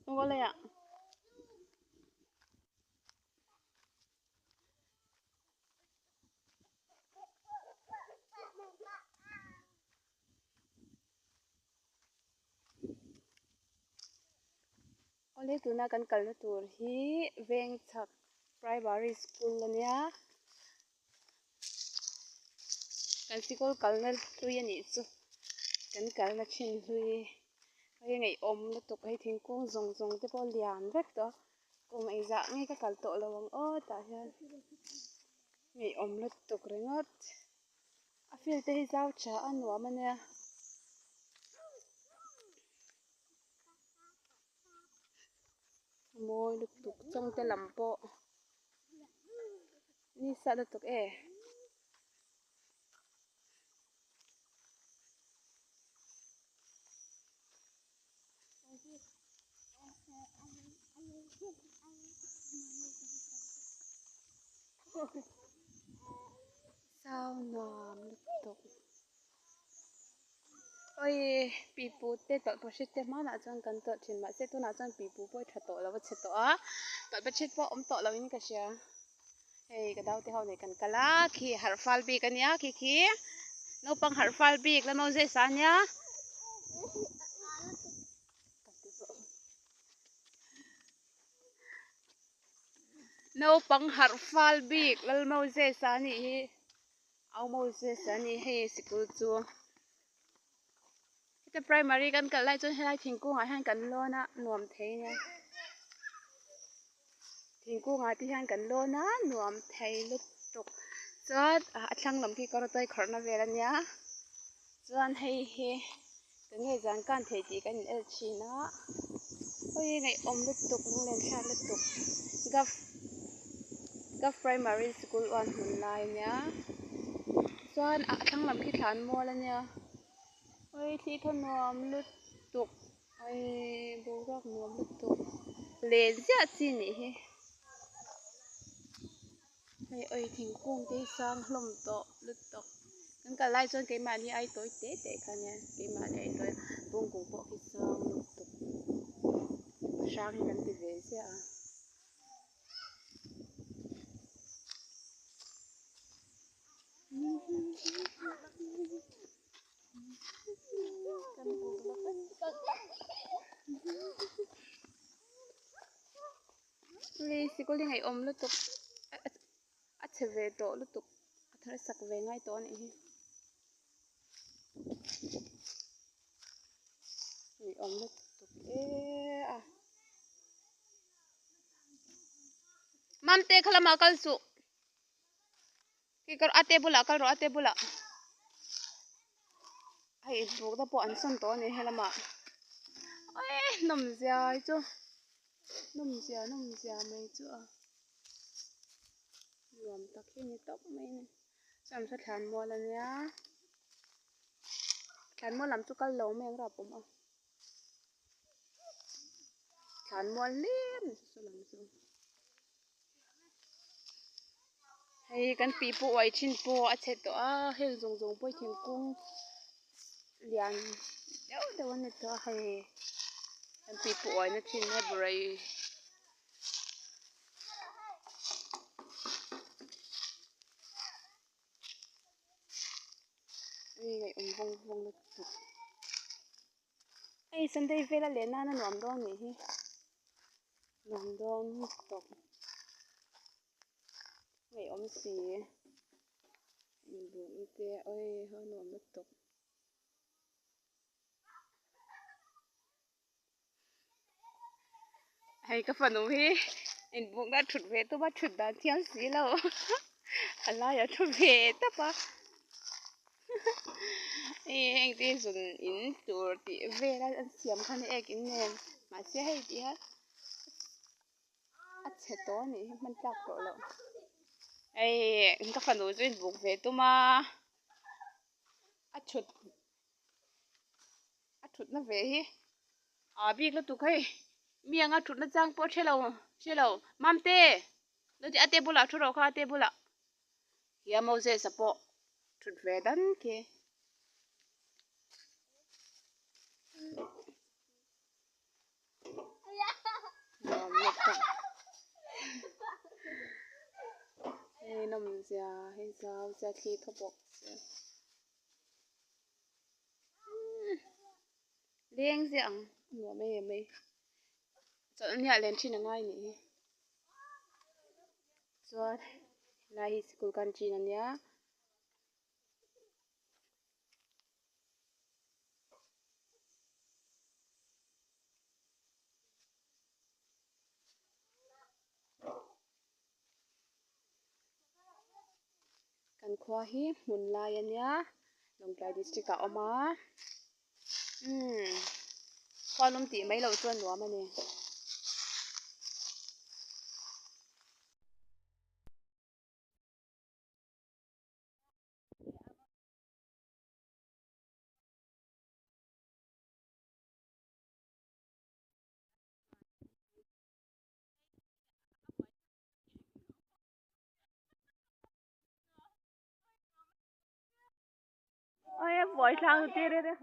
không có lẽ ạ có lẽ tụi nó cần cần tụi hi ven chak primary school ania kan sikol kalna tui ani chu kan kalna thin hlui hei ngei om na tuk hei thingkung zong zong te pawh lian vek to kum ei za nge ka kal tawh lawang o tah hian ngei om na tuk ringot a field te hi zau tha a nuam ania mawi lutuk chawng te lam pawh ni sa lutuk e sao nuam lutuk oi pipu te tawlh pahrit te hmanah chuan kan tawlh thin mahse tunah chuan pipu pawh tha tawh lo a che tawh a tawlh pahrit pawh awm tawh loin ka hria hei ka dau te ho nei kan kala khi harfal bik ania khi naupang harfal bik lamau zesa ania naupang harfal bik lalmau zesa ni hi aumau zesa ni hei sikul chu heta primary kan kal lai chuan helai thingkungah hian kan lawn a nuam thei nia thingkungah te hian kan lawn a nuam thei lutuk chuan a thlang lam khi karawtawi khawarna vel ania chuan hei hi kan nge zan kan thei tih kan in el thin a hoi ngei awm lutuk lunglen thla lutuk gov primary school wan hmun lai ania chuan a thlang lam khi thlan mawl ania hoi thi thaw nuam lutuk hoi boruak nuam lutuk len ziah chi nih hi hei oi thingkung te hi sang hlawm tawh lutuk kan kal lai chuan keimah hi ai tawi te te kha nia keimah ni ai tawi pungkung pawh hi sang lutuk hrang hi kan ti ve ziah a li sikul ngei awm lutuk a che ve tawh lutuk a thar sak ve ngai tawh ani hi ngei awm lutuk a mam te khalama kal chu ki kar ate bula kal ro ate bula hei buk da pawh an sawn tawh ani helama oi nom zia ai chu nom zia mai chu a nuam tak hi ni tawk mai ni cham sa thlan mawl ania thlan mawl lam chu kal lo meng ra pawm a thlan mawl hlem ni chu lam chu hei kan pipu uai thin pawh a che tawh a heng zung zung pawh thingkung lian deuh deuh ani tawh a hei kan pipu uai na thin a burai ngei awm vung vung lutuk hei Sunday vela le nana nuam dawn ni hi nuam dawn tawk ngei awm si inbuk te oi ho nuam lutuk hei ka fanu hi inbuk na thut ve tu ba thut dan thiam si lo ala ya thu ve ta pa heng te zun in tur tih vela an siam khan ek in nen ma se hei ti ha a che tawh ani hi hman tlak tawh lo hei ka fanu chu inbuk ve tuma a thut na ve hi a bik lutuk hei mianga thut na chang pawh thelo mam te lo ti ate bula thu ro kha ate bula ya mo se sapo thut ve dan ke hay nằm già hay sao ra khi thọ bọc liêng giang ngửa mê mê chọn nhà lên trên ngay nhỉ cho là hi school kan chi na nia kan khwa hi mun lai ania Longtlai district a oma khwalum ti mai lo chuan nuam ani ôi em vội sang kia đây đây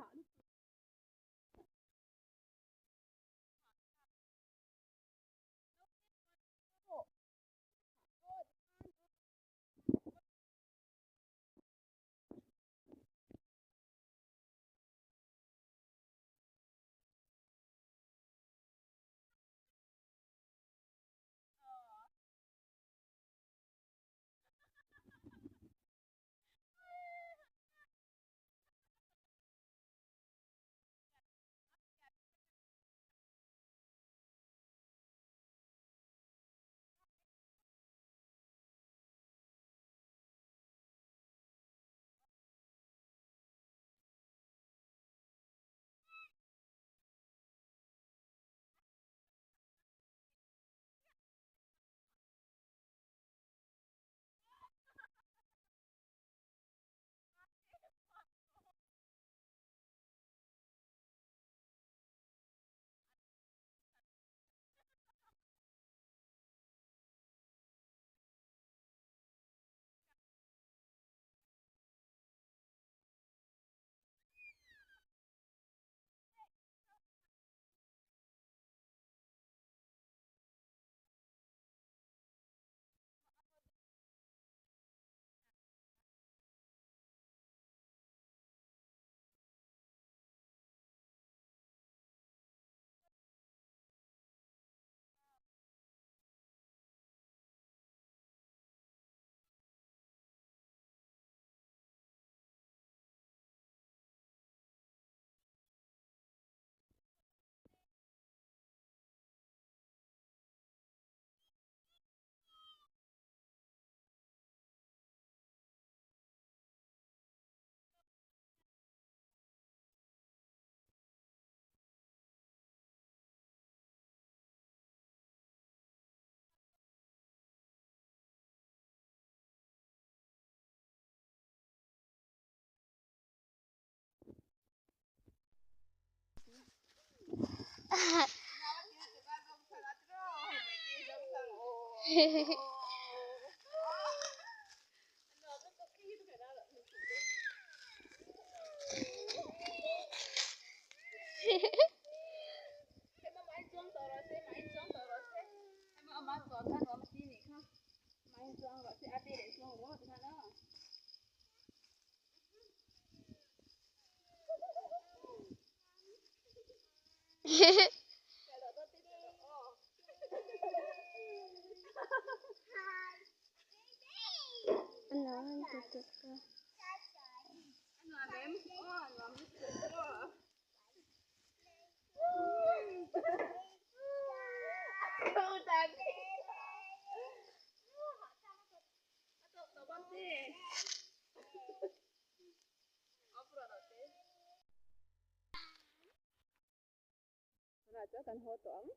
là cho kan ho toang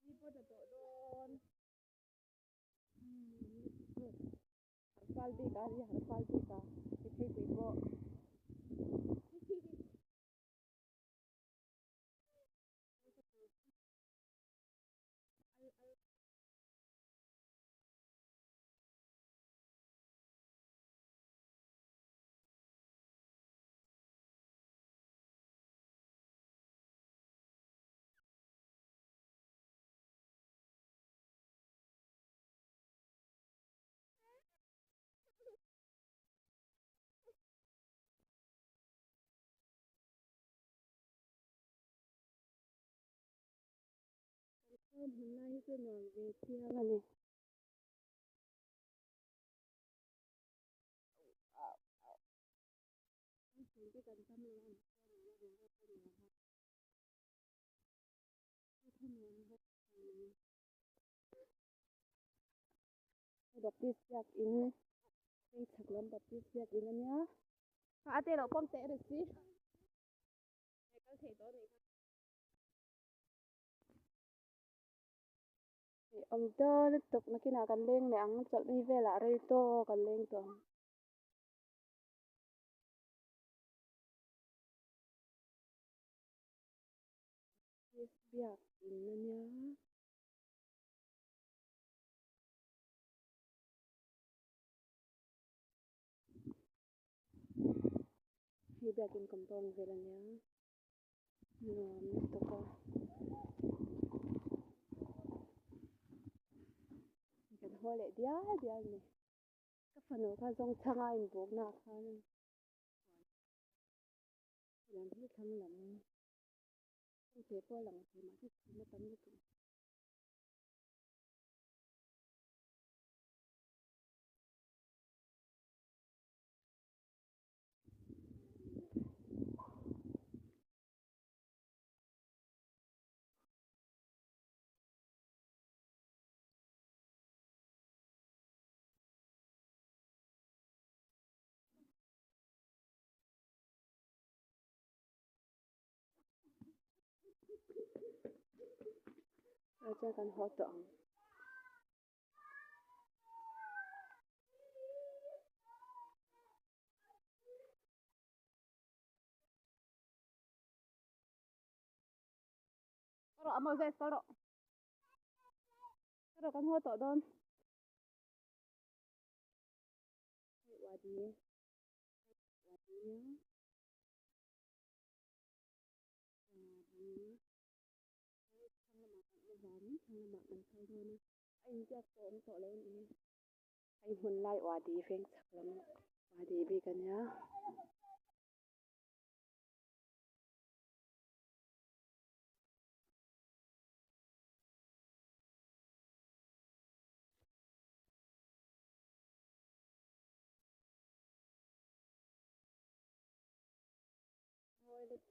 ni po to don fal bi ka ri har fal bi ka ti thei pui po hôm nay tôi nói về tiếng này. Cái cần tâm là baptist yak in cái thaklam baptist yak in ania ka ate lo pom te re si e kal the to ni e om to le tok na kina kan leng le ang chal ni vela re to kan leng to yak in ania hi yak in kompong vela nia nuam to ka kan hole dia dia ni ka phano ka jong changa in bok na khan lam hi thang lam không thể po lam thì mà thích nó tắm như vậy rồi cho kan ho to Taro amo zes taro kan ho to don wadi wadi anh chắc tốn tội lên anh hun lại hòa đi phèn chắc lắm hòa đi bị cái nhá thôi được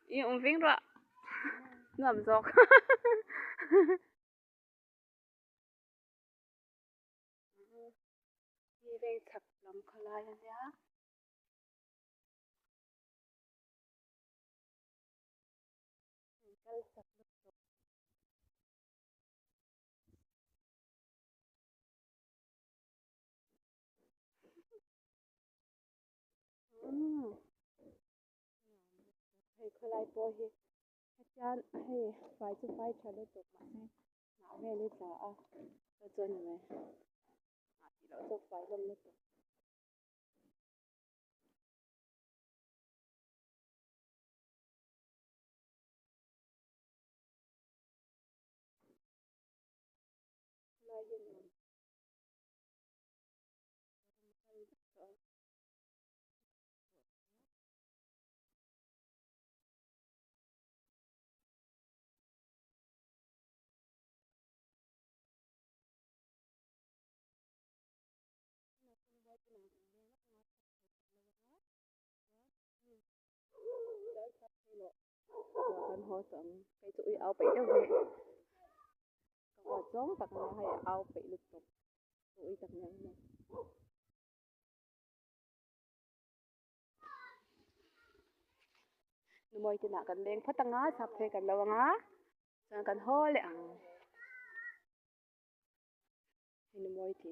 yêu viên rồi ngầm giọt đi phèn chắc lắm khai lại nhá cái chắc hay khai lại po hi chan hay phải chụp phải chalo tục mà hay ngã về lên trả à cho cho này thì nó chụp phải lâm lên lại hiện kan ho tong cái tụi áo bị đâu vậy còn hoạt giống và còn hay áo bị lục tục tụi tập nhận nè mồi thì nãy cần lên phát tăng á sắp thế cần lâu á cần ho lẹ thì mồi thì